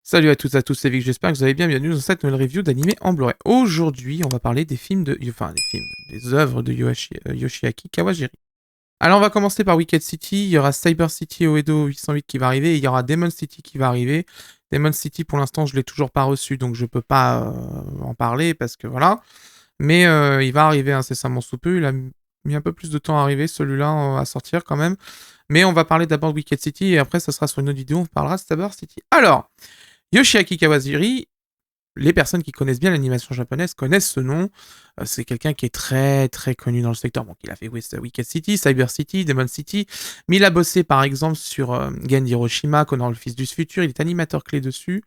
Salut à toutes et à tous, c'est Vic, j'espère que vous allez bien, bienvenue dans cette nouvelle review d'animé en Blu-ray. Aujourd'hui, on va parler des films de... Enfin, des œuvres de Yoshiaki Kawajiri. Alors, on va commencer par Wicked City, il y aura Cyber City Oedo 808 qui va arriver, et il y aura Demon City qui va arriver. Demon City, pour l'instant, je l'ai toujours pas reçu, donc je peux pas en parler, parce que voilà. Mais il va arriver incessamment sous peu, il a mis un peu plus de temps à arriver, celui-là, à sortir quand même. Mais on va parler d'abord de Wicked City, et après, ça sera sur une autre vidéo, on parlera de Cyber City. Alors... Yoshiaki Kawajiri, les personnes qui connaissent bien l'animation japonaise connaissent ce nom. C'est quelqu'un qui est très très connu dans le secteur. Bon, il a fait Wicked City, Cyber City, Demon City, mais il a bossé par exemple sur Gen Hiroshima, Conan le fils du futur. Il est animateur clé dessus.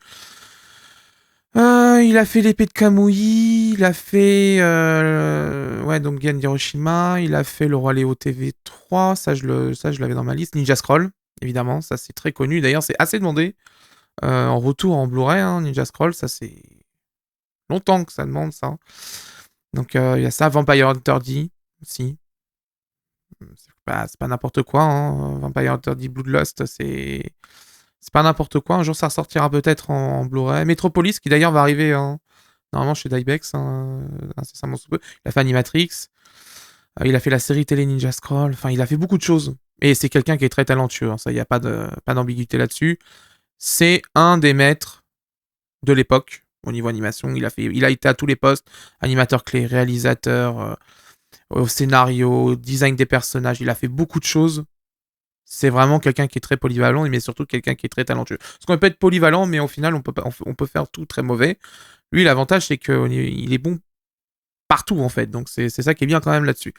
Il a fait l'épée de Kamui, il a fait ouais donc Gen Hiroshima, il a fait le roi Léo TV3, ça je l'avais dans ma liste. Ninja Scroll, évidemment, ça c'est très connu. D'ailleurs, c'est assez demandé. En retour en Blu-ray, hein, Ninja Scroll, ça c'est longtemps que ça demande ça. Donc il y a ça, Vampire Hunter D aussi. C'est pas n'importe quoi, hein. Vampire Hunter D Bloodlust, c'est pas n'importe quoi. Un jour ça ressortira peut-être en Blu-ray. Metropolis, qui d'ailleurs va arriver normalement chez Dybex, hein, incessamment sous peu. Il a fait Animatrix, il a fait la série télé Ninja Scroll, enfin il a fait beaucoup de choses. Et c'est quelqu'un qui est très talentueux, hein, ça, il n'y a pas d'ambiguïté là-dessus. C'est un des maîtres de l'époque au niveau animation. Il a été à tous les postes, animateur clé, réalisateur, au scénario, au design des personnages. Il a fait beaucoup de choses. C'est vraiment quelqu'un qui est très polyvalent, mais surtout quelqu'un qui est très talentueux. Parce qu'on peut être polyvalent, mais au final, on peut faire tout très mauvais. Lui, l'avantage, c'est qu'il est bon partout, en fait. Donc, c'est ça qui est bien quand même là-dessus.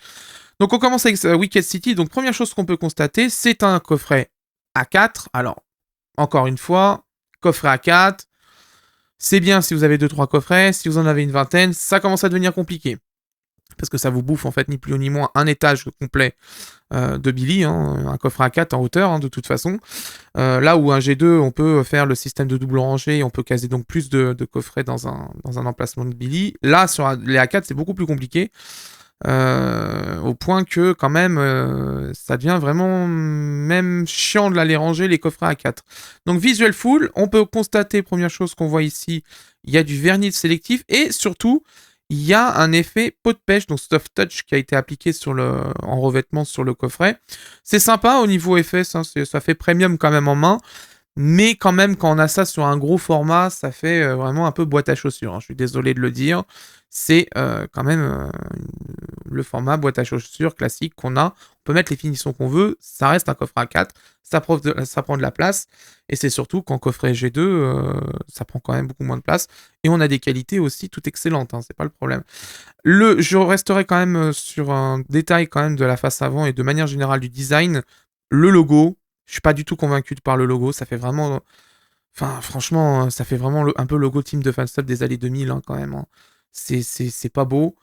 Donc, on commence avec Wicked City. Donc, première chose qu'on peut constater, c'est un coffret A4. Alors, encore une fois, coffret A4. C'est bien si vous avez 2-3 coffrets, si vous en avez une vingtaine, ça commence à devenir compliqué. Parce que ça vous bouffe en fait ni plus ni moins un étage complet de Billy, hein, un coffret A4 en hauteur de toute façon. Là où un G2, on peut faire le système de double rangée, on peut caser donc plus de coffrets dans un emplacement de Billy. Là, sur les A4, c'est beaucoup plus compliqué. Au point que quand même ça devient vraiment même chiant de l'aller ranger les coffrets A4. Donc visual full, on peut constater, première chose qu'on voit ici, il y a du vernis sélectif et surtout il y a un effet pot de pêche, donc soft touch qui a été appliqué en revêtement sur le coffret. C'est sympa au niveau effet, ça fait premium quand même en main. Mais quand même, quand on a ça sur un gros format, ça fait vraiment un peu boîte à chaussures, hein. Je suis désolé de le dire. C'est quand même le format boîte à chaussures classique qu'on a. On peut mettre les finitions qu'on veut. Ça reste un coffret A4. Ça prend de la place. Et c'est surtout qu'en coffret G2, ça prend quand même beaucoup moins de place. Et on a des qualités aussi toutes excellentes, hein, c'est pas le problème. Je resterai quand même sur un détail quand même de la face avant et de manière générale du design. Le logo, je suis pas du tout convaincu par le logo. Ça fait vraiment... Enfin, franchement, ça fait vraiment un peu logo team de Fanstop des années 2000, hein, quand même, hein. C'est pas beau.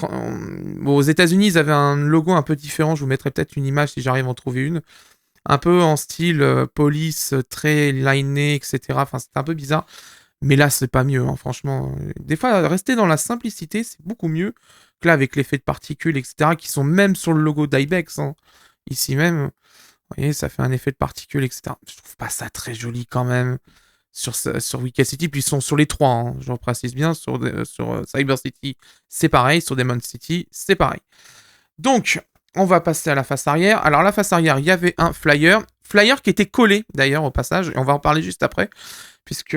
Bon, aux États-Unis, ils avaient un logo un peu différent. Je vous mettrai peut-être une image si j'arrive à en trouver une. Un peu en style police, très liné, etc. Enfin, c'était un peu bizarre. Mais là, c'est pas mieux, hein, franchement. Des fois, rester dans la simplicité, c'est beaucoup mieux que là, avec l'effet de particules, etc., qui sont même sur le logo d'Ibex, hein. Ici même. Vous voyez, ça fait un effet de particules, etc. Je trouve pas ça très joli quand même sur Wicked City. Puis ils sont sur les trois, hein, je précise bien. Sur Cyber City, c'est pareil. Sur Demon City, c'est pareil. Donc, on va passer à la face arrière. Alors, la face arrière, il y avait un flyer. Flyer qui était collé, d'ailleurs, au passage. Et on va en parler juste après. Puisque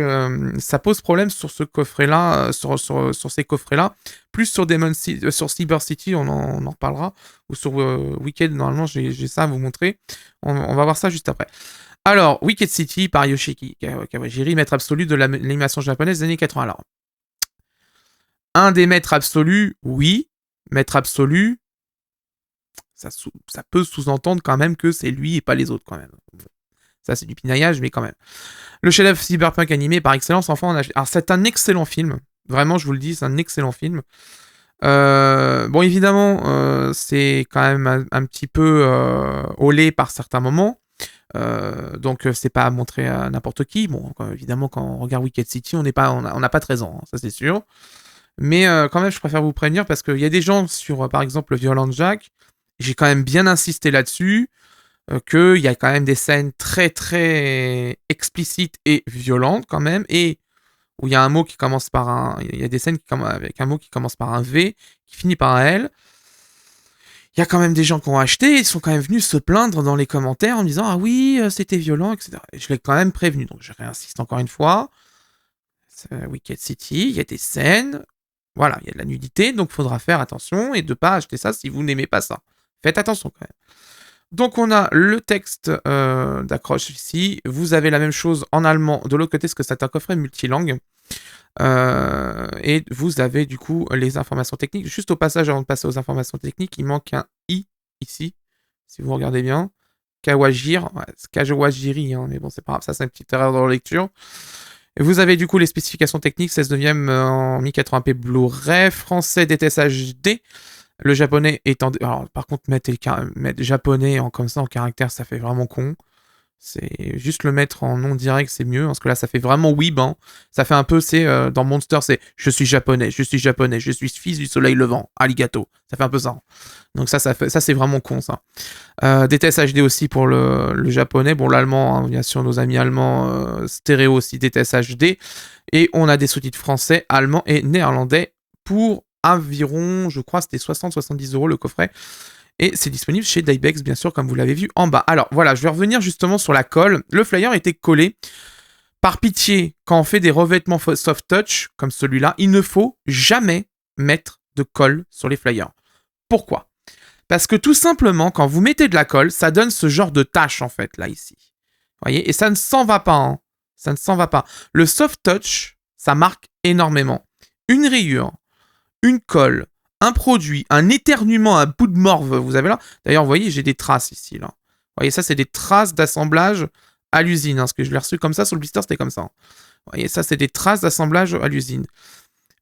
ça pose problème sur ce coffret-là, sur ces coffrets-là. Plus sur sur Cyber City, on en reparlera. Ou sur Wicked, normalement, j'ai ça à vous montrer. On va voir ça juste après. Alors, Wicked City par Yoshiki Kawajiri, maître absolu de l'animation japonaise des années 80. Alors, un des maîtres absolus, oui. Maître absolu, ça peut sous-entendre quand même que c'est lui et pas les autres quand même. Ça, c'est du pinaillage, mais quand même. Le chef-d'œuvre cyberpunk animé par excellence, enfin, alors c'est un excellent film. Vraiment, je vous le dis, c'est un excellent film. Bon, évidemment, c'est quand même un petit peu olé par certains moments. Donc, c'est pas à montrer à n'importe qui. Bon, évidemment, quand on regarde Wicked City, on n'a pas 13 ans, hein, ça c'est sûr. Mais quand même, je préfère vous prévenir parce qu'il y a des gens sur, par exemple, le Violent Jack. J'ai quand même bien insisté là-dessus. qu'il y a quand même des scènes très, très explicites et violentes quand même, et où il y a un mot qui commence par un... Il y a des scènes avec un mot qui commence par un V, qui finit par un L. Il y a quand même des gens qui ont acheté, ils sont quand même venus se plaindre dans les commentaires en me disant « Ah oui, c'était violent, etc. » Et je l'ai quand même prévenu, donc je réinsiste encore une fois. Wicked City, il y a des scènes, voilà, il y a de la nudité, donc il faudra faire attention et de ne pas acheter ça si vous n'aimez pas ça. Faites attention quand même. Donc on a le texte d'accroche ici, vous avez la même chose en allemand de l'autre côté, parce que c'est un coffret multilingue. Et vous avez du coup les informations techniques. Juste au passage, avant de passer aux informations techniques, il manque un i ici, si vous regardez bien. Kawajir, ouais, c'est Kawajiri, hein, mais bon, c'est pas grave, ça c'est une petite erreur dans la lecture. Et vous avez du coup les spécifications techniques, 16 neuvième en 1080p Blu-ray, français DTS HD. Le japonais étant... Alors, par contre, mettre japonais comme ça en caractère, ça fait vraiment con. C'est juste le mettre en non direct, c'est mieux, parce que là, ça fait vraiment weeb. Hein. Ça fait un peu, dans Monster, c'est je suis japonais, je suis japonais, je suis fils du soleil levant, arigato. Ça fait un peu ça. Hein. Donc ça c'est vraiment con, ça. DTS HD aussi pour le japonais. Bon, l'allemand, hein, bien sûr, nos amis allemands, stéréo aussi, DTS HD. Et on a des sous-titres français, allemands et néerlandais pour environ, je crois, c'était 60-70 € le coffret. Et c'est disponible chez Dybex, bien sûr, comme vous l'avez vu en bas. Alors, voilà, je vais revenir justement sur la colle. Le flyer était collé. Par pitié, quand on fait des revêtements soft touch, comme celui-là, il ne faut jamais mettre de colle sur les flyers. Pourquoi ? Parce que tout simplement, quand vous mettez de la colle, ça donne ce genre de tache, en fait, là, ici. Vous voyez ? Et ça ne s'en va pas, hein. Ça ne s'en va pas. Le soft touch, ça marque énormément. Une rayure, une colle, un produit, un éternuement, un bout de morve, vous avez là. D'ailleurs, vous voyez, j'ai des traces ici, là. Vous voyez, ça, c'est des traces d'assemblage à l'usine. Hein, parce que je l'ai reçu comme ça, sur le blister, c'était comme ça. Hein. Vous voyez, ça, c'est des traces d'assemblage à l'usine.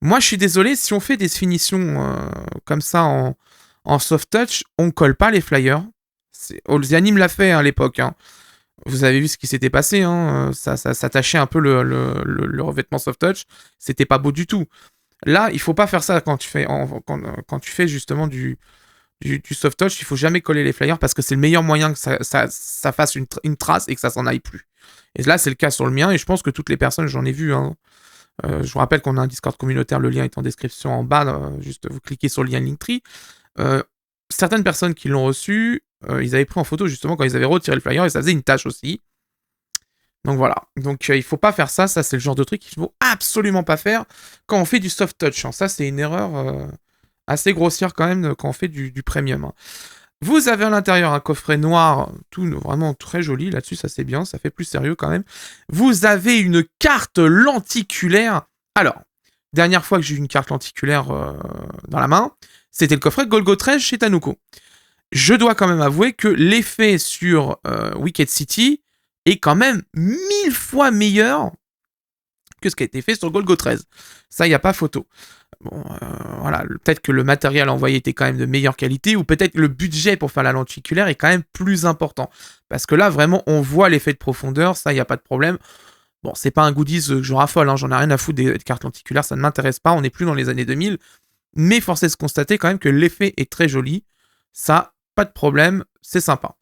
Moi, je suis désolé, si on fait des finitions comme ça en soft touch, on ne colle pas les flyers. Olziani me l'a fait à l'époque. Hein. Vous avez vu ce qui s'était passé. Hein. Ça tachait un peu le revêtement soft touch. C'était pas beau du tout. Là, il faut pas faire ça quand tu fais justement du soft touch. Il faut jamais coller les flyers parce que c'est le meilleur moyen que ça fasse une trace et que ça s'en aille plus. Et là, c'est le cas sur le mien et je pense que toutes les personnes, j'en ai vu. Hein. Je vous rappelle qu'on a un Discord communautaire, le lien est en description en bas. Juste vous cliquez sur le lien Linktree. Certaines personnes qui l'ont reçu, ils avaient pris en photo justement quand ils avaient retiré le flyer et ça faisait une tache aussi. Donc voilà, donc il faut pas faire ça, ça c'est le genre de truc qu'il faut absolument pas faire quand on fait du soft touch. Hein. Ça c'est une erreur assez grossière quand même quand on fait du premium. Hein. Vous avez à l'intérieur un coffret noir, tout vraiment très joli, là-dessus ça c'est bien, ça fait plus sérieux quand même. Vous avez une carte lenticulaire. Alors, dernière fois que j'ai eu une carte lenticulaire dans la main, c'était le coffret Golgo 13 chez Tanuko. Je dois quand même avouer que l'effet sur Wicked City est quand même 1000 fois meilleur que ce qui a été fait sur Golgo 13. Ça, il n'y a pas photo. Bon, voilà, peut-être que le matériel envoyé était quand même de meilleure qualité, ou peut-être le budget pour faire la lenticulaire est quand même plus important. Parce que là, vraiment, on voit l'effet de profondeur, ça, il n'y a pas de problème. Bon, c'est pas un goodies que je raffole, hein, j'en ai rien à foutre des cartes lenticulaires, ça ne m'intéresse pas, on n'est plus dans les années 2000. Mais force est de constater quand même que l'effet est très joli. Ça, pas de problème, c'est sympa.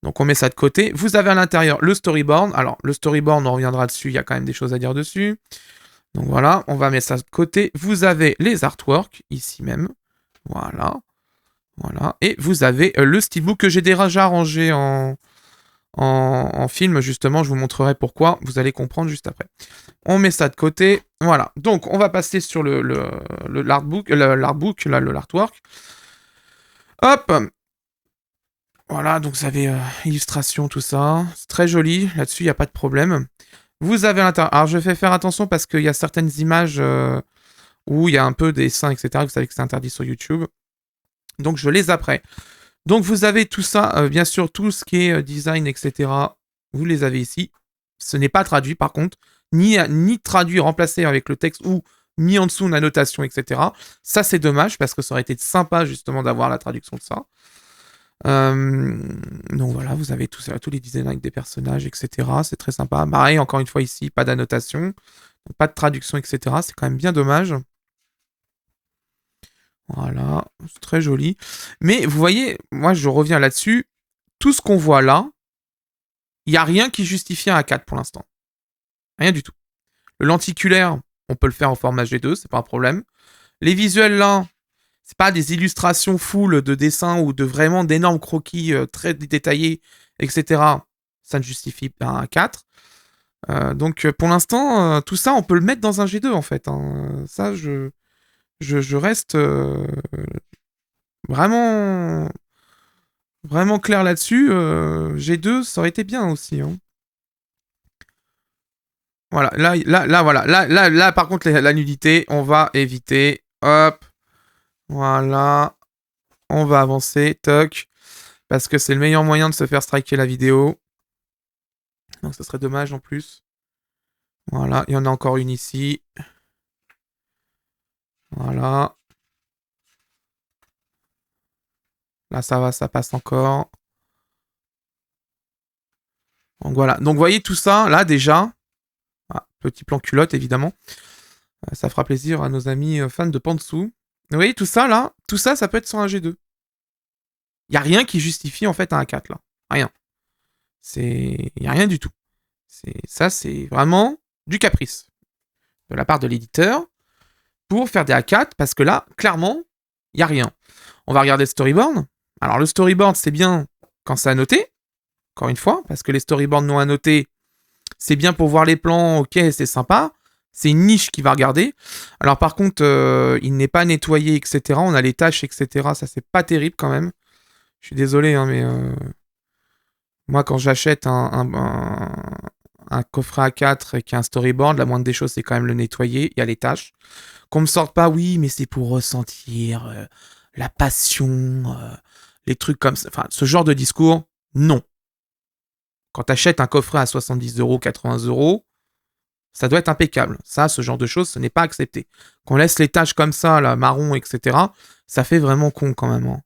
Donc on met ça de côté. Vous avez à l'intérieur le storyboard. Alors le storyboard, on reviendra dessus, il y a quand même des choses à dire dessus. Donc voilà, on va mettre ça de côté. Vous avez les artworks, ici même. Voilà. Voilà. Et vous avez le steelbook que j'ai déjà rangé en film, justement. Je vous montrerai pourquoi. Vous allez comprendre juste après. On met ça de côté. Voilà. Donc on va passer sur l'artbook, l'artwork. Hop. Voilà, donc vous avez illustration, tout ça. C'est très joli, là-dessus, il n'y a pas de problème. Vous avez l'intérieur. Alors, je vais faire attention parce qu'il y a certaines images où il y a un peu des seins, etc. Vous savez que c'est interdit sur YouTube. Donc, je les après. Donc, vous avez tout ça, bien sûr, tout ce qui est design, etc. Vous les avez ici. Ce n'est pas traduit, par contre. Ni traduit, remplacé avec le texte ou mis en dessous une annotation, etc. Ça, c'est dommage parce que ça aurait été sympa, justement, d'avoir la traduction de ça. Donc voilà, vous avez tous les designs avec des personnages, etc. C'est très sympa. Pareil, encore une fois ici, pas d'annotation, pas de traduction, etc. C'est quand même bien dommage. Voilà, c'est très joli. Mais vous voyez, moi je reviens là-dessus. tout ce qu'on voit là, il n'y a rien qui justifie un A4 pour l'instant. Rien du tout. Le lenticulaire, on peut le faire en format G2, c'est pas un problème. Les visuels là, c'est pas des illustrations full de dessins ou de vraiment d'énormes croquis très détaillés, etc. Ça ne justifie pas un A4. Donc pour l'instant, tout ça, on peut le mettre dans un G2 en fait. Hein. Ça, je reste vraiment, vraiment clair là-dessus. G2, ça aurait été bien aussi. Hein. Voilà, voilà. Là, par contre, la nudité, on va éviter. Hop, voilà. On va avancer, toc. Parce que c'est le meilleur moyen de se faire striker la vidéo. Donc ça serait dommage en plus. Voilà, il y en a encore une ici. Voilà. Là, ça va, ça passe encore. Donc voilà. Donc vous voyez tout ça, là déjà. Ah, petit plan culotte, évidemment. Ça fera plaisir à nos amis fans de Pantsu. Vous voyez tout ça, là. Tout ça, ça peut être sur un G2. Il n'y a rien qui justifie, en fait, un A4, là. Rien. Il n'y a rien du tout. Ça, c'est vraiment du caprice. De la part de l'éditeur. Pour faire des A4, parce que là, clairement, il n'y a rien. On va regarder le storyboard. Alors, le storyboard, c'est bien quand c'est annoté. Encore une fois, parce que les storyboards non annotés, c'est bien pour voir les plans, ok, c'est sympa. C'est une niche qui va regarder. Alors, par contre, il n'est pas nettoyé, etc. On a les tâches, etc. Ça, c'est pas terrible quand même. Je suis désolé, hein, mais moi, quand j'achète un coffret A4 qui a un storyboard, la moindre des choses, c'est quand même le nettoyer. Il y a les tâches. Qu'on me sorte pas, oui, mais c'est pour ressentir la passion, les trucs comme ça. Enfin, ce genre de discours, non. Quand t'achètes un coffret à 70 €, 80 €, ça doit être impeccable. Ça, ce genre de choses, ce n'est pas accepté. Qu'on laisse les tâches comme ça, là, marron, etc., ça fait vraiment con quand même. Hein.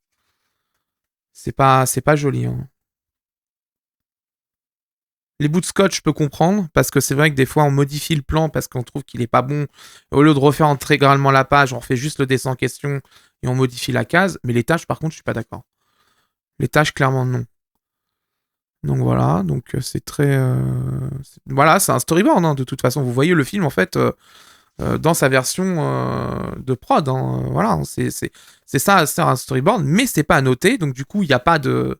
C'est pas joli. Hein. Les bouts de scotch, je peux comprendre, parce que c'est vrai que des fois, on modifie le plan parce qu'on trouve qu'il est pas bon. Au lieu de refaire intégralement la page, on refait juste le dessin en question et on modifie la case. Mais les tâches, par contre, je suis pas d'accord. Les tâches, clairement, non. Donc voilà, donc c'est très... Voilà, c'est un storyboard, hein, de toute façon. Vous voyez le film, en fait, dans sa version de prod. Hein, voilà, c'est ça, c'est un storyboard, mais c'est pas annoté, donc du coup, il n'y a pas de...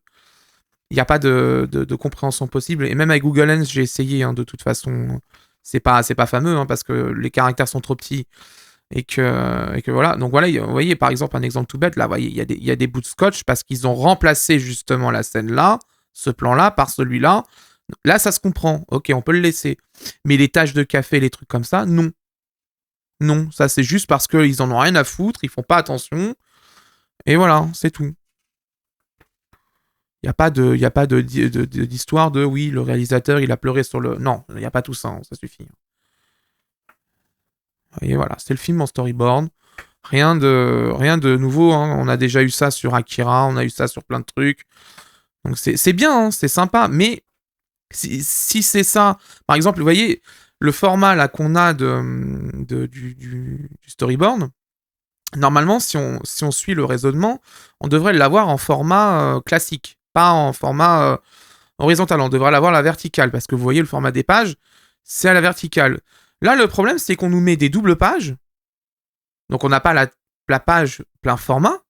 Il n'y a pas de compréhension possible. Et même avec Google Lens, j'ai essayé, hein, de toute façon. C'est pas fameux, hein, parce que les caractères sont trop petits. Et que voilà. Donc voilà, vous voyez, par exemple, un exemple tout bête, là, vous voyez, il y a des bouts de scotch parce qu'ils ont remplacé justement la scène là, ce plan-là, par celui-là. Là, ça se comprend. Ok, on peut le laisser. Mais les taches de café, les trucs comme ça, non. Non, ça c'est juste parce qu'ils en ont rien à foutre, ils font pas attention. Et voilà, c'est tout. Il n'y a pas d'histoire de oui, le réalisateur, il a pleuré sur le... Non, il n'y a pas tout ça, hein, ça suffit. Et voilà, c'est le film en storyboard. Rien de nouveau, hein. On a déjà eu ça sur Akira, on a eu ça sur plein de trucs. Donc c'est bien, hein, c'est sympa, mais si c'est ça... Par exemple, vous voyez, le format là qu'on a du storyboard, normalement, si on suit le raisonnement, on devrait l'avoir en format classique, pas en format horizontal. On devrait l'avoir à la verticale, parce que vous voyez, le format des pages, c'est à la verticale. Là, le problème, c'est qu'on nous met des doubles pages, donc on n'a pas la page plein format,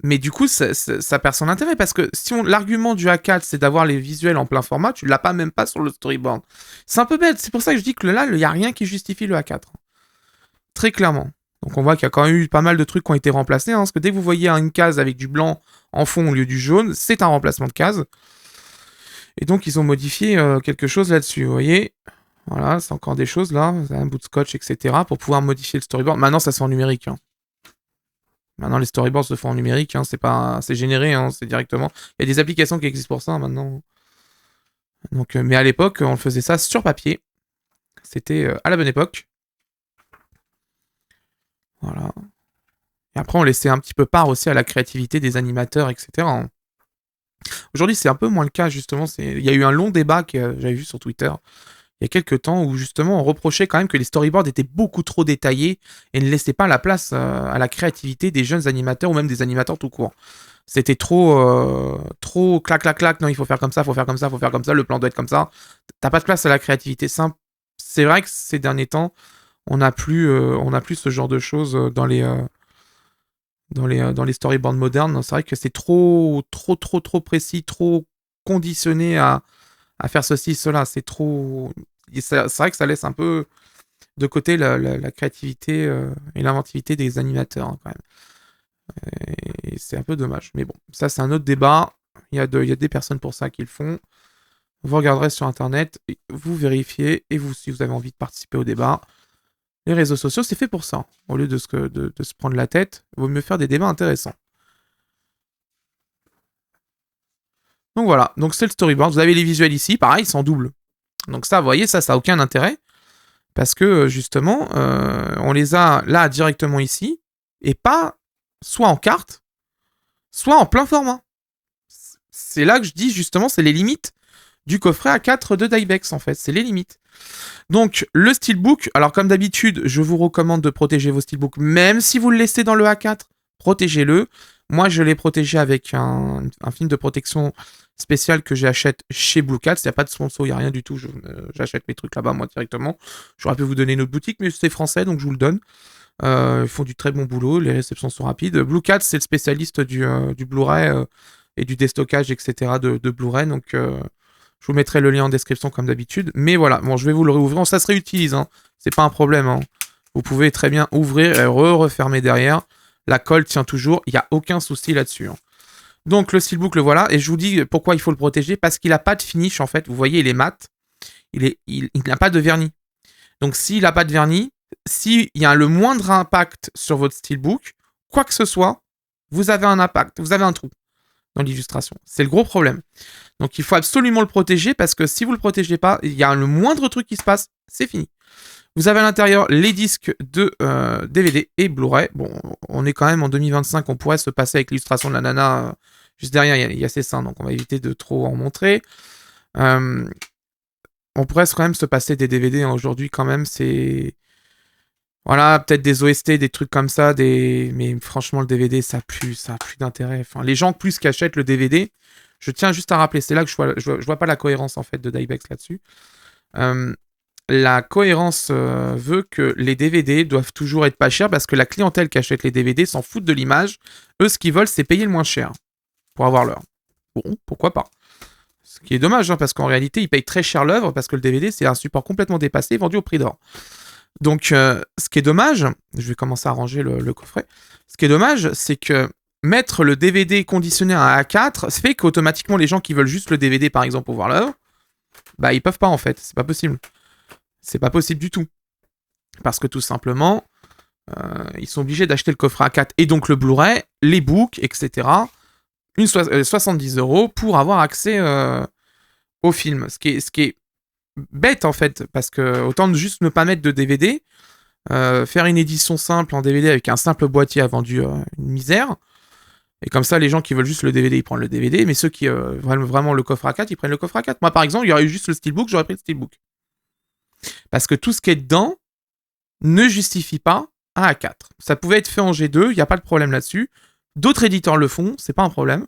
mais du coup, ça perd son intérêt, parce que si l'argument du A4, c'est d'avoir les visuels en plein format, tu l'as pas même pas sur le storyboard. C'est un peu bête, c'est pour ça que je dis que là, il n'y a rien qui justifie le A4. Très clairement. Donc on voit qu'il y a quand même eu pas mal de trucs qui ont été remplacés, hein, parce que dès que vous voyez une case avec du blanc en fond au lieu du jaune, c'est un remplacement de case. Et donc ils ont modifié quelque chose là-dessus, vous voyez. Voilà, c'est encore des choses là, un bout de scotch, etc. pour pouvoir modifier le storyboard. Maintenant ça se fait en numérique. Hein. Maintenant les storyboards se font en numérique, hein, c'est généré, hein, c'est directement. Il y a des applications qui existent pour ça hein, maintenant. Donc, mais à l'époque, on faisait ça sur papier. C'était à la bonne époque. Voilà. Et après, on laissait un petit peu part aussi à la créativité des animateurs, etc. Aujourd'hui, c'est un peu moins le cas, justement. Il y a eu un long débat que j'avais vu sur Twitter il y a quelques temps où, justement, on reprochait quand même que les storyboards étaient beaucoup trop détaillés et ne laissaient pas la place à la créativité des jeunes animateurs ou même des animateurs tout court. C'était trop trop clac, clac, clac, non, il faut faire comme ça, faut faire comme ça, faut faire comme ça, le plan doit être comme ça. T'as pas de place à la créativité. C'est vrai que ces derniers temps, on n'a plus ce genre de choses dans les storyboards modernes. C'est vrai que c'est trop précis, trop conditionné à faire ceci, cela. C'est trop. C'est vrai que ça laisse un peu de côté la créativité et l'inventivité des animateurs, hein, quand même. Et c'est un peu dommage. Mais bon, ça, c'est un autre débat. Il y a des personnes pour ça qui le font. Vous regarderez sur Internet, vous vérifiez, et vous, si vous avez envie de participer au débat. Les réseaux sociaux, c'est fait pour ça. Au lieu de se prendre la tête, il vaut mieux faire des débats intéressants. Donc voilà, donc c'est le storyboard. Vous avez les visuels ici, pareil, c'est en double. Donc ça, vous voyez, ça n'a aucun intérêt. Parce que justement, on les a là directement ici, et pas soit en carte, soit en plein format. C'est là que je dis justement, c'est les limites du coffret A4 de Dybex en fait, c'est les limites. Donc le steelbook, alors comme d'habitude, je vous recommande de protéger vos steelbooks, même si vous le laissez dans le A4, protégez-le. Moi je l'ai protégé avec un film de protection spécial que j'achète chez Blue Cat. Il n'y a pas de sponsor, il n'y a rien du tout, j'achète mes trucs là-bas moi directement. J'aurais pu vous donner une autre boutique, mais c'est français donc je vous le donne. Ils font du très bon boulot, les réceptions sont rapides. Blue Cat, c'est le spécialiste du Blu-ray et du déstockage, etc. de Blu-ray, donc je vous mettrai le lien en description comme d'habitude. Mais voilà, bon, je vais vous le réouvrir, ça se réutilise, hein. C'est pas un problème, hein. Vous pouvez très bien ouvrir et refermer derrière. La colle tient toujours, il n'y a aucun souci là-dessus, hein. Donc le steelbook, le voilà, et je vous dis pourquoi il faut le protéger, parce qu'il n'a pas de finish en fait. Vous voyez, il est mat, il n'a pas de vernis. Donc s'il n'a pas de vernis, s'il y a le moindre impact sur votre steelbook, quoi que ce soit, vous avez un impact, vous avez un trou dans l'illustration. C'est le gros problème. Donc il faut absolument le protéger, parce que si vous ne le protégez pas, il y a le moindre truc qui se passe, c'est fini. Vous avez à l'intérieur les disques de DVD et Blu-ray. Bon, on est quand même en 2025, on pourrait se passer avec l'illustration de la nana. Juste derrière, il y a ses seins, donc on va éviter de trop en montrer. On pourrait quand même se passer des DVD, hein. Aujourd'hui, quand même, c'est... Voilà, peut-être des OST, des trucs comme ça, mais franchement, le DVD, ça a plus d'intérêt. Enfin, les gens plus qui achètent le DVD, je tiens juste à rappeler, c'est là que je vois pas la cohérence, en fait, de Dybex là-dessus. La cohérence veut que les DVD doivent toujours être pas chers, parce que la clientèle qui achète les DVD s'en fout de l'image. Eux, ce qu'ils veulent, c'est payer le moins cher pour avoir l'heure. Bon, pourquoi pas. Ce qui est dommage, hein, parce qu'en réalité, ils payent très cher l'œuvre, parce que le DVD, c'est un support complètement dépassé, vendu au prix d'or. Donc, ce qui est dommage, je vais commencer à ranger le coffret. Ce qui est dommage, c'est que mettre le DVD conditionné à un A4 fait qu'automatiquement, les gens qui veulent juste le DVD, par exemple, pour voir l'œuvre, bah, ils peuvent pas, en fait. C'est pas possible. C'est pas possible du tout. Parce que tout simplement, ils sont obligés d'acheter le coffret A4 et donc le Blu-ray, les books, etc. 70 € pour avoir accès au film. Ce qui est bête, en fait, parce que autant de juste ne pas mettre de DVD, faire une édition simple en DVD avec un simple boîtier a vendu une misère. Et comme ça, les gens qui veulent juste le DVD, ils prennent le DVD, mais ceux qui veulent vraiment le coffre A4, ils prennent le coffre A4. Moi, par exemple, il y aurait eu juste le steelbook, j'aurais pris le steelbook. Parce que tout ce qui est dedans ne justifie pas un A4. Ça pouvait être fait en G2, il n'y a pas de problème là-dessus. D'autres éditeurs le font, c'est pas un problème.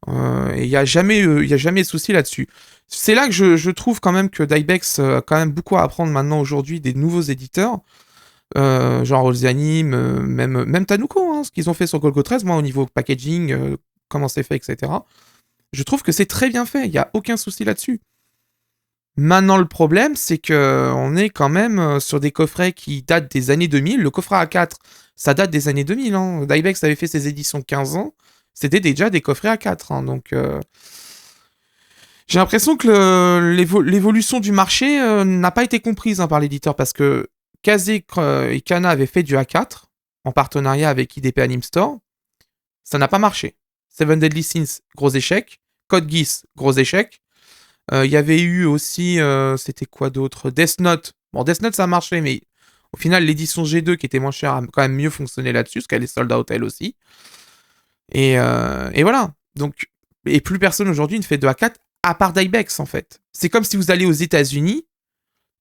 Et il n'y a jamais de souci là-dessus. C'est là que je trouve quand même que Dybex a quand même beaucoup à apprendre maintenant aujourd'hui des nouveaux éditeurs. Genre Olzianim, même Tanuko, hein, ce qu'ils ont fait sur Golgo 13, moi au niveau packaging, comment c'est fait, etc. Je trouve que c'est très bien fait, il n'y a aucun souci là-dessus. Maintenant, le problème, c'est qu'on est quand même sur des coffrets qui datent des années 2000. Le coffret A4, ça date des années 2000. Hein. Dybex avait fait ses éditions 15 ans. C'était déjà des coffrets A4. Hein. Donc, j'ai l'impression que l'évolution du marché n'a pas été comprise, hein, par l'éditeur, parce que Kazé et Kana avaient fait du A4 en partenariat avec IDP Anime Store. Ça n'a pas marché. Seven Deadly Sins, gros échec. Code Geass, gros échec. Il y avait eu aussi, c'était quoi d'autre? Death Note. Bon, Death Note, ça a marché, mais au final, l'édition G2, qui était moins chère, a quand même mieux fonctionné là-dessus, parce qu'elle est sold out elle aussi. Et voilà. Donc, et plus personne aujourd'hui ne fait de A4, à part Dybex, en fait. C'est comme si vous allez aux États-Unis.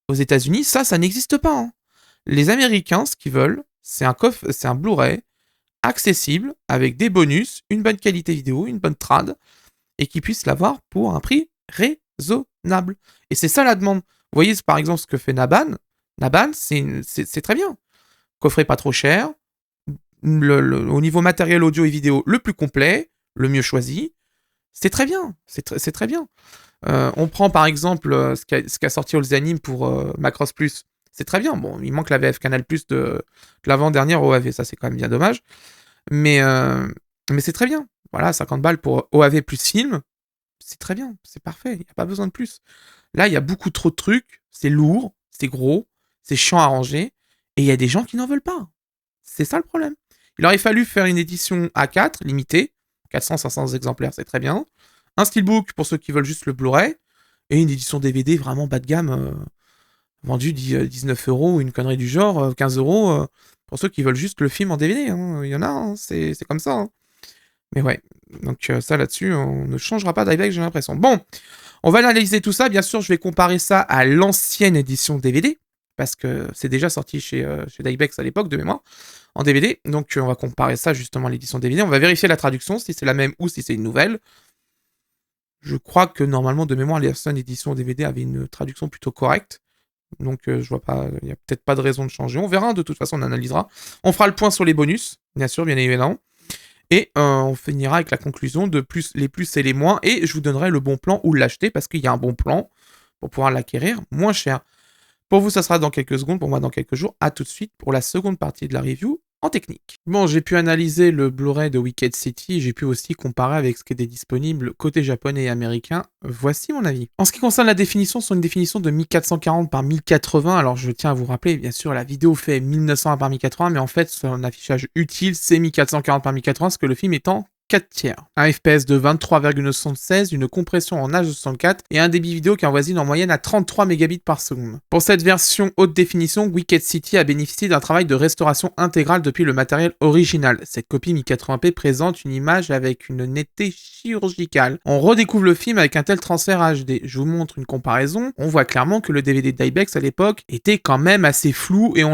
Aux États-Unis, ça n'existe pas. Hein. Les Américains, ce qu'ils veulent, c'est un Blu-ray accessible, avec des bonus, une bonne qualité vidéo, une bonne trad, et qu'ils puissent l'avoir pour un prix raisonnable. Et c'est ça la demande. Vous voyez, par exemple, ce que fait Naban. Naban, c'est très bien. Coffret pas trop cher, au niveau matériel audio et vidéo, le plus complet, le mieux choisi. C'est très bien, c'est très bien. On prend par exemple ce qu'a sorti Olzanim pour Macross Plus. C'est très bien. Bon, il manque la VF Canal Plus de l'avant-dernière OAV, ça c'est quand même bien dommage. Mais c'est très bien. Voilà, 50 balles pour OAV plus film, c'est très bien, c'est parfait, il n'y a pas besoin de plus. Là, il y a beaucoup trop de trucs, c'est lourd, c'est gros, c'est chiant à ranger, et il y a des gens qui n'en veulent pas. C'est ça le problème. Il aurait fallu faire une édition A4, limitée, 400-500 exemplaires, c'est très bien. Un steelbook pour ceux qui veulent juste le Blu-ray, et une édition DVD vraiment bas de gamme, vendue 19 € ou une connerie du genre, 15 € pour ceux qui veulent juste le film en DVD. Hein. Il y en a, hein, c'est comme ça. Hein. Mais ouais, donc ça là-dessus, on ne changera pas d'iBex, j'ai l'impression. Bon, on va analyser tout ça. Bien sûr, je vais comparer ça à l'ancienne édition DVD, parce que c'est déjà sorti chez d'iBex à l'époque, de mémoire, en DVD. Donc on va comparer ça justement à l'édition DVD. On va vérifier la traduction, si c'est la même ou si c'est une nouvelle. Je crois que normalement, de mémoire, l'ancienne édition DVD avait une traduction plutôt correcte. Donc je vois pas, il n'y a peut-être pas de raison de changer. On verra, de toute façon, on analysera. On fera le point sur les bonus, bien sûr, bien évidemment. Et on finira avec la conclusion de les plus et les moins. Et je vous donnerai le bon plan où l'acheter, parce qu'il y a un bon plan pour pouvoir l'acquérir moins cher. Pour vous, ça sera dans quelques secondes, pour moi dans quelques jours. À tout de suite pour la seconde partie de la review en technique. Bon, j'ai pu analyser le Blu-ray de Wicked City, j'ai pu aussi comparer avec ce qui était disponible côté japonais et américain. Voici mon avis. En ce qui concerne la définition, c'est une définition de 1440 par 1080. Alors je tiens à vous rappeler, bien sûr, la vidéo fait 1900 par 1080, mais en fait, son affichage utile, c'est 1440 par 1080, parce que le film est en 4 tiers. Un FPS de 23,76, une compression en H264 et un débit vidéo qui avoisine en moyenne à 33 mégabits par seconde. Pour cette version haute définition, Wicked City a bénéficié d'un travail de restauration intégrale depuis le matériel original. Cette copie 1080p présente une image avec une netteté chirurgicale. On redécouvre le film avec un tel transfert HD. Je vous montre une comparaison. On voit clairement que le DVD d'Ibex à l'époque était quand même assez flou et si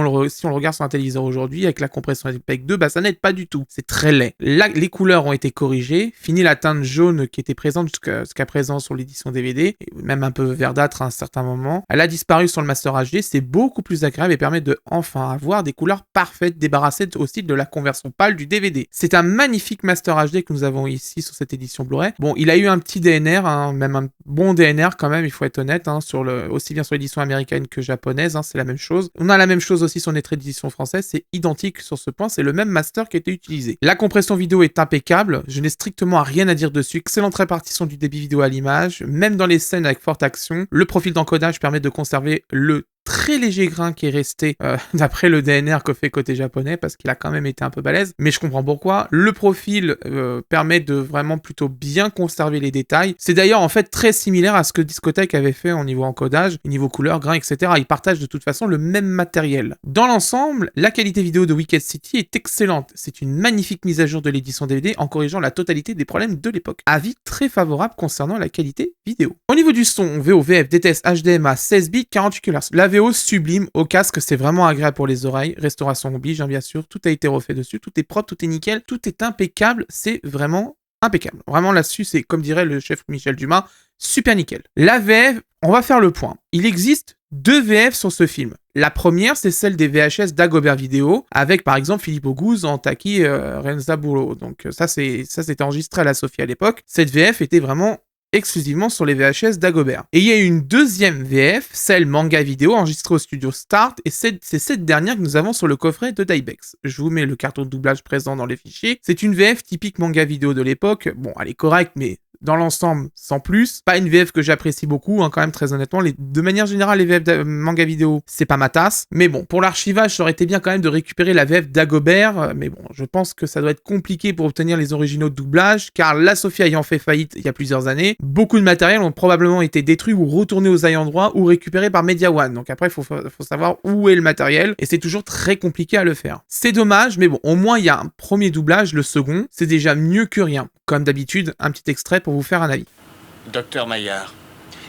on le regarde sur un téléviseur aujourd'hui avec la compression avec 2, bah ça n'aide pas du tout. C'est très laid. Là, les couleurs ont été corrigé, fini la teinte jaune qui était présente jusqu'à présent sur l'édition DVD, et même un peu verdâtre à un certain moment. Elle a disparu sur le Master HD, c'est beaucoup plus agréable et permet de enfin avoir des couleurs parfaites, débarrassées aussi de la conversion pâle du DVD. C'est un magnifique Master HD que nous avons ici sur cette édition Blu-ray. Bon, il a eu un petit DNR, hein, même un bon DNR quand même, il faut être honnête, hein, aussi bien sur l'édition américaine que japonaise, hein, c'est la même chose. On a la même chose aussi sur notre édition française, c'est identique sur ce point, c'est le même master qui a été utilisé. La compression vidéo est impeccable, je n'ai strictement rien à dire dessus. Excellente répartition du débit vidéo à l'image, même dans les scènes avec forte action. Le profil d'encodage permet de conserver le très léger grain qui est resté d'après le DNR que fait côté japonais, parce qu'il a quand même été un peu balèze, mais je comprends pourquoi. Le profil permet de vraiment plutôt bien conserver les détails. C'est d'ailleurs en fait très similaire à ce que Discotech avait fait au niveau encodage, au niveau couleur, grain, etc. Ils partagent de toute façon le même matériel. Dans l'ensemble, la qualité vidéo de Wicked City est excellente. C'est une magnifique mise à jour de l'édition DVD en corrigeant la totalité des problèmes de l'époque. Avis très favorable concernant la qualité vidéo. Au niveau du son, VO/VF, DTS, HDMI, 16 bits, 48 kHz. La VO sublime, au casque, c'est vraiment agréable pour les oreilles. Restauration oblige, hein, bien sûr. Tout a été refait dessus, tout est propre, tout est nickel, tout est impeccable. C'est vraiment impeccable. Vraiment là-dessus, c'est comme dirait le chef Michel Dumas, super nickel. La VF, on va faire le point. Il existe 2 VF sur ce film. La première, c'est celle des VHS d'Agobert Vidéo, avec par exemple Philippe Auguste en Taki Renzaburo. Donc ça c'était enregistré à la Sophie à l'époque. Cette VF était vraiment exclusivement sur les VHS d'Agobert. Et il y a une deuxième VF, celle manga vidéo, enregistrée au studio Start, et c'est cette dernière que nous avons sur le coffret de Daibex. Je vous mets le carton de doublage présent dans les fichiers. C'est une VF typique manga vidéo de l'époque. Bon, elle est correcte, mais dans l'ensemble, sans plus. Pas une VF que j'apprécie beaucoup, hein, quand même, très honnêtement. De manière générale, les VF de manga vidéo, c'est pas ma tasse. Mais bon, pour l'archivage, ça aurait été bien quand même de récupérer la VF d'Agobert. Mais bon, je pense que ça doit être compliqué pour obtenir les originaux de doublage, car la Sophie ayant fait faillite il y a plusieurs années, beaucoup de matériel ont probablement été détruits ou retournés aux ayants droit ou récupérés par Media One. Donc après, il faut savoir où est le matériel, et c'est toujours très compliqué à le faire. C'est dommage, mais bon, au moins, il y a un premier doublage, le second, c'est déjà mieux que rien. Comme d'habitude, un petit extrait pour vous faire un avis. Docteur Maillard,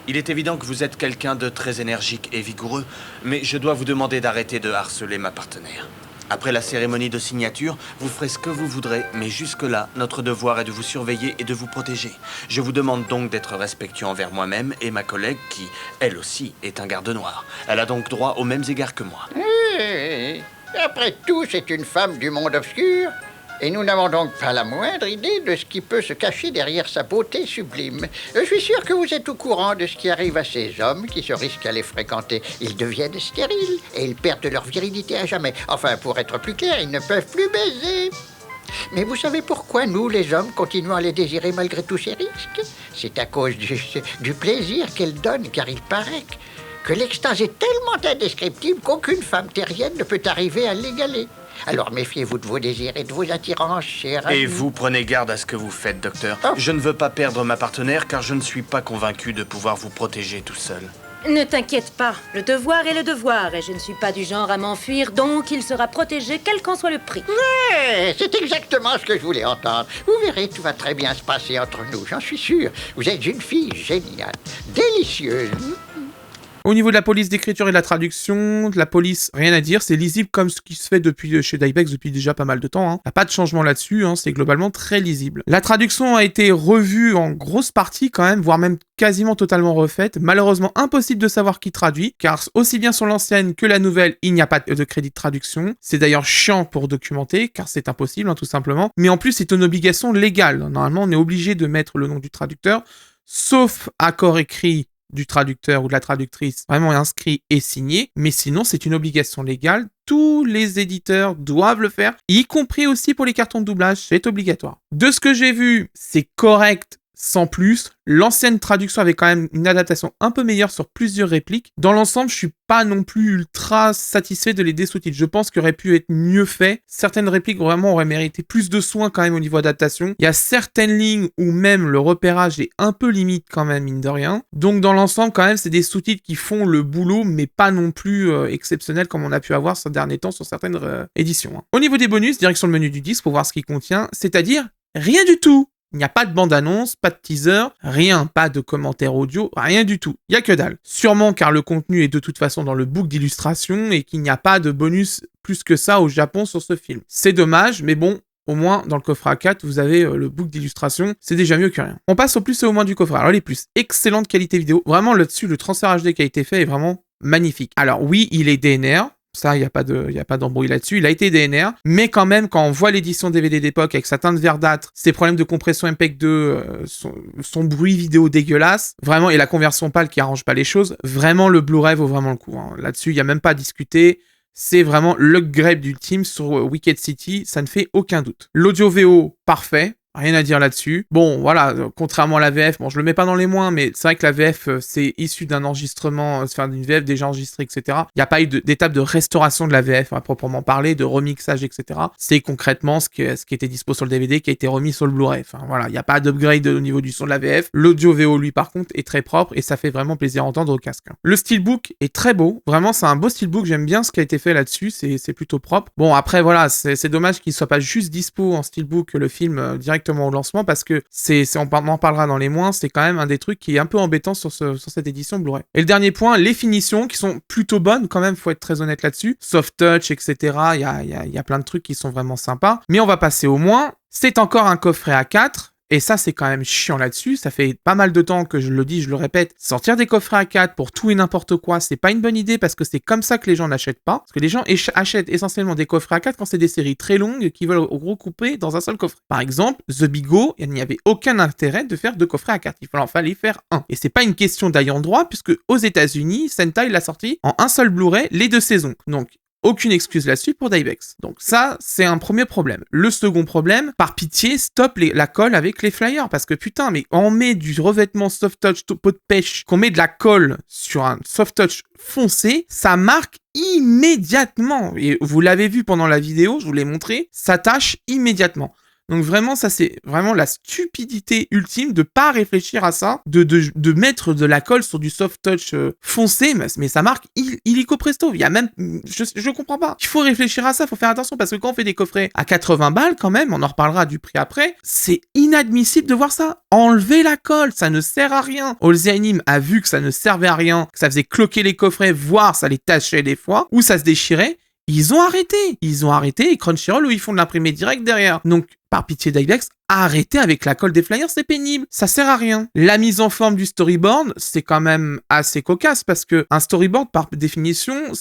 il est évident que vous êtes quelqu'un de très énergique et vigoureux, mais je dois vous demander d'arrêter de harceler ma partenaire. Après la cérémonie de signature, vous ferez ce que vous voudrez, mais jusque-là, notre devoir est de vous surveiller et de vous protéger. Je vous demande donc d'être respectueux envers moi-même et ma collègue qui, elle aussi, est un garde noir. Elle a donc droit aux mêmes égards que moi. Après tout, c'est une femme du monde obscur. Et nous n'avons donc pas la moindre idée de ce qui peut se cacher derrière sa beauté sublime. Je suis sûr que vous êtes au courant de ce qui arrive à ces hommes qui se risquent à les fréquenter. Ils deviennent stériles et ils perdent leur virilité à jamais. Enfin, pour être plus clair, ils ne peuvent plus baiser. Mais vous savez pourquoi nous, les hommes, continuons à les désirer malgré tous ces risques? C'est à cause du plaisir qu'elles donnent, car il paraît que l'extase est tellement indescriptible qu'aucune femme terrienne ne peut arriver à l'égaler. Alors méfiez-vous de vos désirs et de vos attirances, cher ami. Et vous prenez garde à ce que vous faites, docteur. Oh. Je ne veux pas perdre ma partenaire car je ne suis pas convaincu de pouvoir vous protéger tout seul. Ne t'inquiète pas, le devoir est le devoir et je ne suis pas du genre à m'enfuir, donc il sera protégé quel qu'en soit le prix. Ouais, c'est exactement ce que je voulais entendre. Vous verrez, tout va très bien se passer entre nous, j'en suis sûr. Vous êtes une fille géniale, délicieuse. Au niveau de la police d'écriture et de la traduction, de la police, rien à dire, c'est lisible comme ce qui se fait depuis chez Dybex depuis déjà pas mal de temps. Hein. Y a pas de changement là-dessus, hein, c'est globalement très lisible. La traduction a été revue en grosse partie quand même, voire même quasiment totalement refaite. Malheureusement, impossible de savoir qui traduit, car aussi bien sur l'ancienne que la nouvelle, il n'y a pas de crédit de traduction. C'est d'ailleurs chiant pour documenter, car c'est impossible, hein, tout simplement. Mais en plus, c'est une obligation légale. Normalement, on est obligé de mettre le nom du traducteur, sauf accord écrit du traducteur ou de la traductrice vraiment inscrit et signé, mais sinon c'est une obligation légale, tous les éditeurs doivent le faire, y compris aussi pour les cartons de doublage, c'est obligatoire. De ce que j'ai vu, c'est correct sans plus. L'ancienne traduction avait quand même une adaptation un peu meilleure sur plusieurs répliques. Dans l'ensemble, je suis pas non plus ultra satisfait de les sous-titres. Je pense qu'il aurait pu être mieux fait. Certaines répliques vraiment auraient mérité plus de soin quand même au niveau adaptation. Il y a certaines lignes où même le repérage est un peu limite quand même, mine de rien. Donc dans l'ensemble, quand même, c'est des sous-titres qui font le boulot, mais pas non plus exceptionnels comme on a pu avoir ces derniers temps sur certaines éditions. Hein. Au niveau des bonus, direction le menu du disque pour voir ce qu'il contient, c'est-à-dire rien du tout. Il n'y a pas de bande-annonce, pas de teaser, rien, pas de commentaire audio, rien du tout. Il n'y a que dalle. Sûrement car le contenu est de toute façon dans le book d'illustration et qu'il n'y a pas de bonus plus que ça au Japon sur ce film. C'est dommage, mais bon, au moins, dans le coffret A4, vous avez le book d'illustration, c'est déjà mieux que rien. On passe au plus et au moins du coffret. Alors les plus, excellente qualité vidéo. Vraiment là-dessus, le transfert HD qui a été fait est vraiment magnifique. Alors oui, il est DNR. Ça, il n'y a pas d'embrouille là-dessus. Il a été DNR. Mais quand même, quand on voit l'édition DVD d'époque avec sa teinte verdâtre, ses problèmes de compression MPEG-2, son bruit vidéo dégueulasse, vraiment, et la conversion PAL qui arrange pas les choses, vraiment, le Blu-ray vaut vraiment le coup. Hein. Là-dessus, il n'y a même pas à discuter. C'est vraiment l'upgrade ultime sur Wicked City. Ça ne fait aucun doute. L'audio VO, parfait. Rien à dire là-dessus. Bon, voilà, contrairement à la VF, bon, je le mets pas dans les moins, mais c'est vrai que la VF, c'est issu d'un enregistrement, enfin, d'une VF déjà enregistrée, etc. Il n'y a pas eu d'étape de restauration de la VF à proprement parler, de remixage, etc. C'est concrètement ce qui était dispo sur le DVD qui a été remis sur le Blu-ray. Enfin, voilà, il n'y a pas d'upgrade au niveau du son de la VF. L'audio VO, lui, par contre, est très propre et ça fait vraiment plaisir à entendre au casque. Le steelbook est très beau. Vraiment, c'est un beau steelbook. J'aime bien ce qui a été fait là-dessus. C'est plutôt propre. Bon, après, voilà, c'est dommage qu'il soit pas juste dispo en steelbook le film directement au lancement parce que on en parlera dans les moins, c'est quand même un des trucs qui est un peu embêtant sur cette édition Blu-ray. Et le dernier point, les finitions qui sont plutôt bonnes quand même, faut être très honnête là-dessus. Soft touch, etc. Il y a plein de trucs qui sont vraiment sympas. Mais on va passer au moins. C'est encore un coffret A4. Et ça, c'est quand même chiant là-dessus. Ça fait pas mal de temps que je le dis, je le répète. Sortir des coffrets A4 pour tout et n'importe quoi, c'est pas une bonne idée parce que c'est comme ça que les gens n'achètent pas. Parce que les gens achètent essentiellement des coffrets A4 quand c'est des séries très longues qui veulent recouper dans un seul coffret. Par exemple, The Bigo, il n'y avait aucun intérêt de faire deux coffrets A4. Il fallait faire un. Et c'est pas une question d'ayant droit puisque aux États-Unis, Sentai l'a sorti en un seul Blu-ray les 2 saisons. Donc, aucune excuse là-dessus pour Dybex. Donc ça, c'est un premier problème. Le second problème, par pitié, stop la colle avec les flyers. Parce que putain, mais on met du revêtement soft touch pot de pêche, qu'on met de la colle sur un soft touch foncé, ça marque immédiatement. Et vous l'avez vu pendant la vidéo, je vous l'ai montré, ça tâche immédiatement. Donc vraiment, ça c'est vraiment la stupidité ultime de pas réfléchir à ça, de mettre de la colle sur du soft touch foncé, mais ça marque illico presto. Il y a même, je comprends pas. Il faut réfléchir à ça, faut faire attention parce que quand on fait des coffrets à 80 balles quand même, on en reparlera du prix après, c'est inadmissible de voir ça. Enlever la colle, ça ne sert à rien. Halsey Anime a vu que ça ne servait à rien, que ça faisait cloquer les coffrets, voire ça les tachait des fois, ou ça se déchirait. Ils ont arrêté et Crunchyroll où ils font de l'imprimé direct derrière. Donc, par pitié d'Ibex, arrêtez avec la colle des flyers, c'est pénible, ça sert à rien. La mise en forme du storyboard, c'est quand même assez cocasse parce que un storyboard, par définition,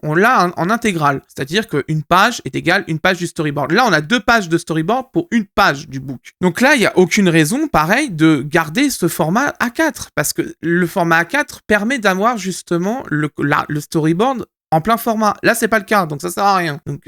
on l'a en intégrale. C'est-à-dire qu'une page est égale une page du storyboard. Là, on a 2 pages de storyboard pour une page du book. Donc là, il n'y a aucune raison, pareil, de garder ce format A4 parce que le format A4 permet d'avoir justement le storyboard en plein format. Là, c'est pas le cas, donc ça sert à rien. Donc,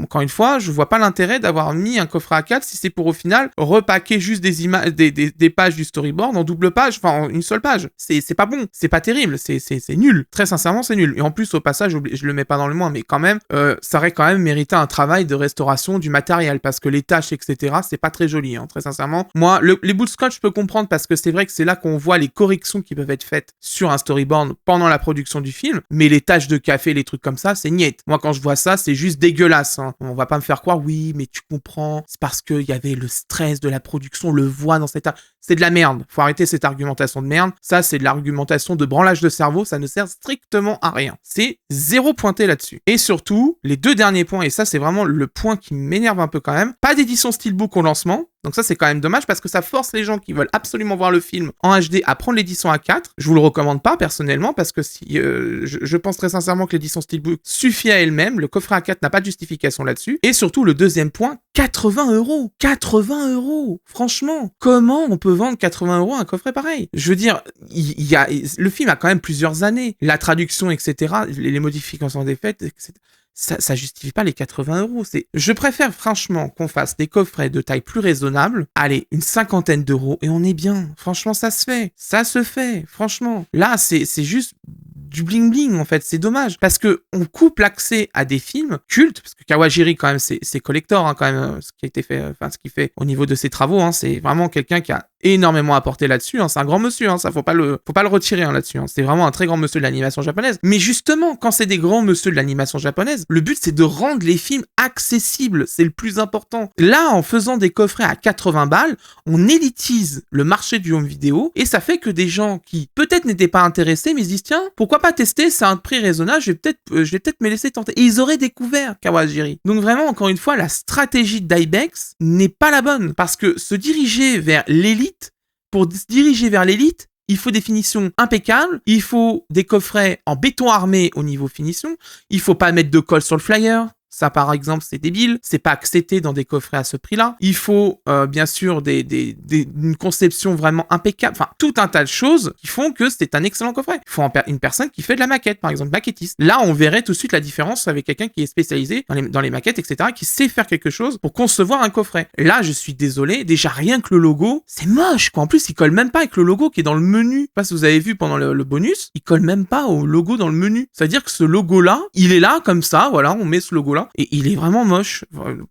encore une fois, je vois pas l'intérêt d'avoir mis un coffret A4 si c'est pour au final repacker juste des pages du storyboard en double page, enfin en une seule page. C'est pas bon, c'est pas terrible, c'est nul. Très sincèrement, c'est nul. Et en plus, au passage, je le mets pas dans le moins, mais quand même, ça aurait quand même mérité un travail de restauration du matériel parce que les tâches, etc., c'est pas très joli, hein, très sincèrement. Moi, les bouts de scotch, je peux comprendre parce que c'est vrai que c'est là qu'on voit les corrections qui peuvent être faites sur un storyboard pendant la production du film, mais les tâches de café, les trucs comme ça, c'est niette. Moi, quand je vois ça, c'est juste dégueulasse. Hein. On va pas me faire croire, oui, mais tu comprends, c'est parce qu'il y avait le stress de la production, on le voit dans cette... C'est de la merde. Faut arrêter cette argumentation de merde. Ça, c'est de l'argumentation de branlage de cerveau. Ça ne sert strictement à rien. C'est zéro pointé là-dessus. Et surtout, les 2 derniers points, et ça, c'est vraiment le point qui m'énerve un peu quand même, pas d'édition Steelbook au lancement. Donc ça, c'est quand même dommage parce que ça force les gens qui veulent absolument voir le film en HD à prendre l'édition A4. Je vous le recommande pas personnellement parce que si je pense très sincèrement que l'édition Steelbook suffit à elle-même. Le coffret A4 n'a pas de justification là-dessus. Et surtout, le deuxième point, 80 €. 80 €. Franchement, comment on peut vendre 80 € un coffret pareil? Je veux dire, le film a quand même plusieurs années. La traduction, etc., les modifications des faits, etc. Ça justifie pas les 80 €. Je préfère franchement qu'on fasse des coffrets de taille plus raisonnable. Allez, une 50aine d'euros et on est bien. Franchement, ça se fait. Ça se fait. Franchement. Là, c'est juste du bling bling en fait, c'est dommage parce que on coupe l'accès à des films cultes parce que Kawajiri quand même c'est collector hein, quand même ce qui a été fait, enfin ce qu'il fait au niveau de ses travaux hein, c'est vraiment quelqu'un qui a énormément apporté là-dessus hein, c'est un grand monsieur hein, ça faut pas le retirer hein, là-dessus hein. C'est vraiment un très grand monsieur de l'animation japonaise mais justement quand c'est des grands monsieur de l'animation japonaise le but c'est de rendre les films accessibles, c'est le plus important. Là en faisant des coffrets à 80 balles on élitise le marché du home vidéo et ça fait que des gens qui peut-être n'étaient pas intéressés mais se disent tiens pourquoi pas tester, c'est un prix raisonnable, je vais peut-être me laisser tenter. Et ils auraient découvert Kawajiri. Donc vraiment, encore une fois, la stratégie d'Ibex n'est pas la bonne. Parce que se diriger vers l'élite, pour se diriger vers l'élite, il faut des finitions impeccables, il faut des coffrets en béton armé au niveau finition, il faut pas mettre de colle sur le flyer. Ça, par exemple, c'est débile. C'est pas accepté dans des coffrets à ce prix-là. Il faut, bien sûr, une conception vraiment impeccable. Enfin, tout un tas de choses qui font que c'est un excellent coffret. Il faut une personne qui fait de la maquette, par exemple, maquettiste. Là, on verrait tout de suite la différence avec quelqu'un qui est spécialisé dans les maquettes, etc., qui sait faire quelque chose pour concevoir un coffret. Là, je suis désolé. Déjà, rien que le logo, c'est moche, quoi. En plus, il colle même pas avec le logo qui est dans le menu. Je sais pas si vous avez vu pendant le bonus, il colle même pas au logo dans le menu. C'est-à-dire que ce logo-là, il est là, comme ça, voilà, on met ce logo-là. Et il est vraiment moche.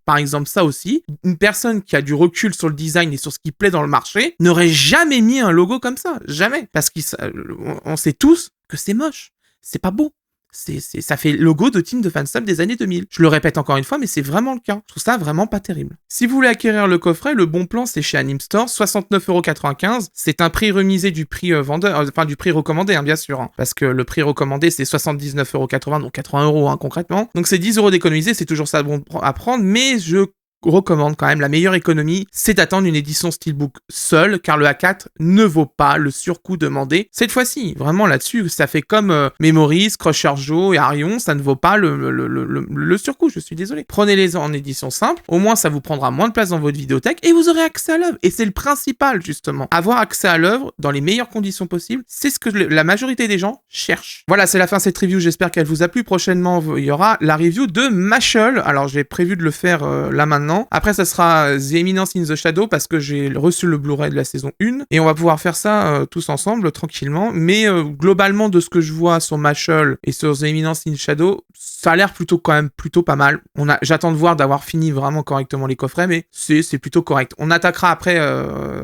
Par exemple, ça aussi, une personne qui a du recul sur le design et sur ce qui plaît dans le marché n'aurait jamais mis un logo comme ça. Jamais. Parce qu'on sait tous que c'est moche. C'est pas beau. Ça fait logo de team de fansub des années 2000. Je le répète encore une fois, mais c'est vraiment le cas. Je trouve ça vraiment pas terrible. Si vous voulez acquérir le coffret, le bon plan, c'est chez Anime Store, 69,95 €. C'est un prix remisé du prix vendeur, enfin du prix recommandé, hein, bien sûr. Hein, parce que le prix recommandé, c'est 79,80 €, donc 80 € hein, concrètement. Donc c'est 10 € d'économiser, c'est toujours ça bon à prendre, mais je recommande quand même la meilleure économie, c'est d'attendre une édition Steelbook seule, car le A4 ne vaut pas le surcoût demandé. Cette fois-ci, vraiment là-dessus, ça fait comme Memories, Crusher Joe et Arion, ça ne vaut pas le surcoût, je suis désolé. Prenez-les en édition simple, au moins ça vous prendra moins de place dans votre vidéothèque et vous aurez accès à l'œuvre. Et c'est le principal, justement. Avoir accès à l'œuvre dans les meilleures conditions possibles, c'est ce que la majorité des gens cherchent. Voilà, c'est la fin de cette review, j'espère qu'elle vous a plu. Prochainement, il y aura la review de Mashle. Alors, j'ai prévu de le faire là maintenant. Après, ça sera The Eminence in the Shadow parce que j'ai reçu le Blu-ray de la saison 1 et on va pouvoir faire ça tous ensemble, tranquillement. Mais globalement, de ce que je vois sur Mashle et sur The Eminence in the Shadow, ça a l'air plutôt pas mal. J'attends de voir d'avoir fini vraiment correctement les coffrets, mais c'est plutôt correct. On attaquera après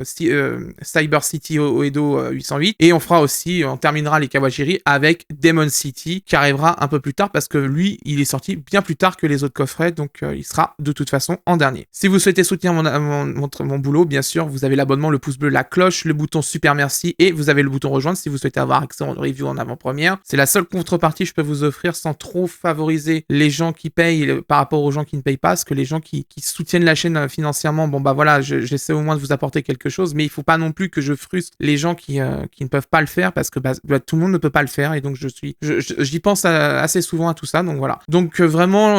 Cyber City Oedo 808 et on terminera les Kawajiri avec Demon City qui arrivera un peu plus tard parce que lui, il est sorti bien plus tard que les autres coffrets, donc il sera de toute façon en en dernier. Si vous souhaitez soutenir mon boulot, bien sûr, vous avez l'abonnement, le pouce bleu, la cloche, le bouton super merci et vous avez le bouton rejoindre si vous souhaitez avoir accès aux reviews en avant-première. C'est la seule contrepartie que je peux vous offrir sans trop favoriser les gens qui payent par rapport aux gens qui ne payent pas, parce que les gens qui soutiennent la chaîne financièrement, bon bah voilà, j'essaie au moins de vous apporter quelque chose, mais il faut pas non plus que je frustre les gens qui ne peuvent pas le faire, parce que tout le monde ne peut pas le faire, et donc j'y pense assez souvent à tout ça, donc voilà. Donc vraiment,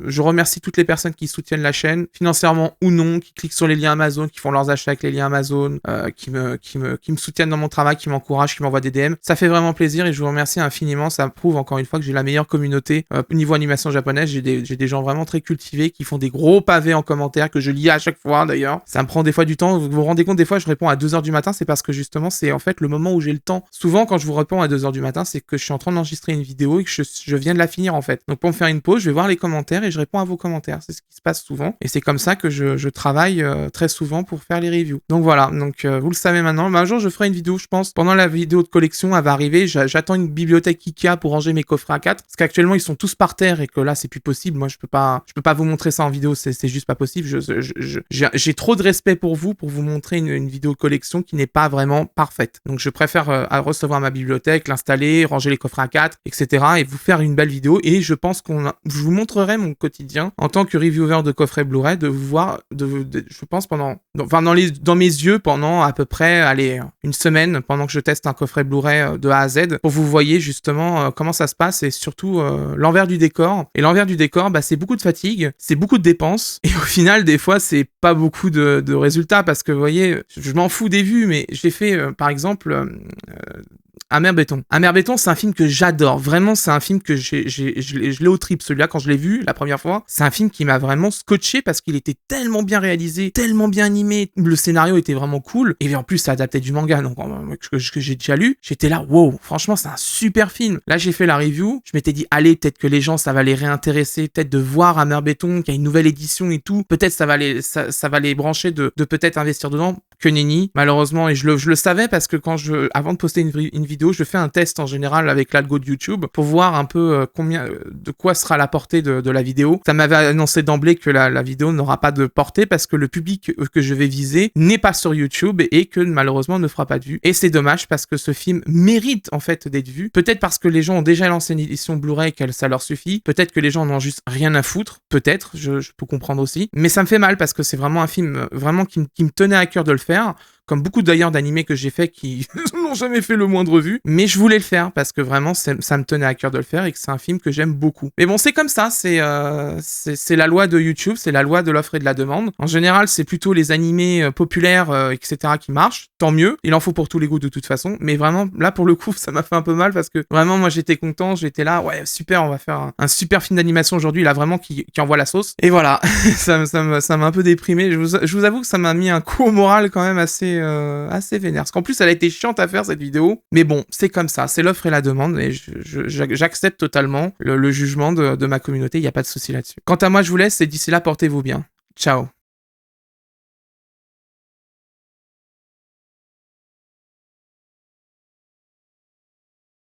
je remercie toutes les personnes qui soutiennent la chaîne, financièrement ou non, qui cliquent sur les liens Amazon, qui font leurs achats avec les liens Amazon, qui me soutiennent dans mon travail, qui m'encouragent, qui m'envoient des DM. Ça fait vraiment plaisir et je vous remercie infiniment. Ça prouve encore une fois que j'ai la meilleure communauté niveau animation japonaise. J'ai des gens vraiment très cultivés qui font des gros pavés en commentaire que je lis à chaque fois d'ailleurs. Ça me prend des fois du temps. Vous vous rendez compte, des fois je réponds à 2h du matin, c'est parce que justement c'est en fait le moment où j'ai le temps. Souvent quand je vous réponds à 2h du matin, c'est que je suis en train d'enregistrer une vidéo et que je viens de la finir en fait. Donc pour me faire une pause, je vais voir les commentaires et je réponds à vos commentaires. C'est ce qui se passe souvent et c'est comme ça que je travaille très souvent pour faire les reviews. Donc voilà, donc vous le savez maintenant. Mais un jour je ferai une vidéo, je pense. Pendant la vidéo de collection, elle va arriver. J'attends une bibliothèque Ikea pour ranger mes coffrets A4 parce qu'actuellement ils sont tous par terre et que là c'est plus possible. Moi je peux pas vous montrer ça en vidéo, c'est juste pas possible. J'ai trop de respect pour vous montrer une vidéo de collection qui n'est pas vraiment parfaite. Donc je préfère recevoir ma bibliothèque, l'installer, ranger les coffrets A4, etc. et vous faire une belle vidéo. Et je pense je vous montrerai mon quotidien en tant que reviewer de coffrets Blu-ray, de vous voir, je pense dans mes yeux pendant à peu près, une semaine, pendant que je teste un coffret Blu-ray de A à Z, pour vous voyez justement comment ça se passe et surtout l'envers du décor. Et l'envers du décor, c'est beaucoup de fatigue, c'est beaucoup de dépenses et au final des fois c'est pas beaucoup de résultats parce que vous voyez, je m'en fous des vues, mais j'ai fait par exemple Amer Béton. Amer Béton, c'est un film que j'adore. Vraiment, c'est un film que je l'ai au trip. Celui-là, quand je l'ai vu la première fois, c'est un film qui m'a vraiment scotché parce qu'il était tellement bien réalisé, tellement bien animé. Le scénario était vraiment cool. Et en plus, ça adaptait du manga, donc que j'ai déjà lu. J'étais là, wow, franchement, c'est un super film. Là, j'ai fait la review. Je m'étais dit, allez, peut-être que les gens, ça va les réintéresser, peut-être de voir Amer Béton, qu'il y a une nouvelle édition et tout. Peut-être ça va les brancher de peut-être investir dedans. Que nenni, malheureusement, et je le savais parce que avant de poster une vidéo, je fais un test en général avec l'algo de YouTube pour voir un peu de quoi sera la portée de la vidéo. Ça m'avait annoncé d'emblée que la vidéo n'aura pas de portée parce que le public que je vais viser n'est pas sur YouTube et que malheureusement ne fera pas de vue. Et c'est dommage parce que ce film mérite en fait d'être vu. Peut-être parce que les gens ont déjà lancé une édition Blu-ray et que ça leur suffit. Peut-être que les gens n'ont juste rien à foutre. Peut-être, je peux comprendre aussi. Mais ça me fait mal parce que c'est vraiment un film vraiment qui me tenait à cœur de le faire, comme beaucoup d'ailleurs d'animés que j'ai fait qui n'ont jamais fait le moindre vue, mais je voulais le faire parce que vraiment ça me tenait à cœur de le faire et que c'est un film que j'aime beaucoup. Mais bon, c'est comme ça, c'est la loi de YouTube, c'est la loi de l'offre et de la demande. En général, c'est plutôt les animés populaires, etc. qui marchent, tant mieux, il en faut pour tous les goûts de toute façon, mais vraiment, là pour le coup, ça m'a fait un peu mal parce que vraiment, moi j'étais content, j'étais là, ouais, super, on va faire un super film d'animation aujourd'hui, là vraiment qui envoie la sauce. Et voilà, ça m'a un peu déprimé, je vous avoue que ça m'a mis un coup au moral quand même assez vénère. Parce qu'en plus, elle a été chiante à faire cette vidéo. Mais bon, c'est comme ça. C'est l'offre et la demande. Et j'accepte totalement le jugement de ma communauté. Il n'y a pas de souci là-dessus. Quant à moi, je vous laisse. Et d'ici là, portez-vous bien. Ciao.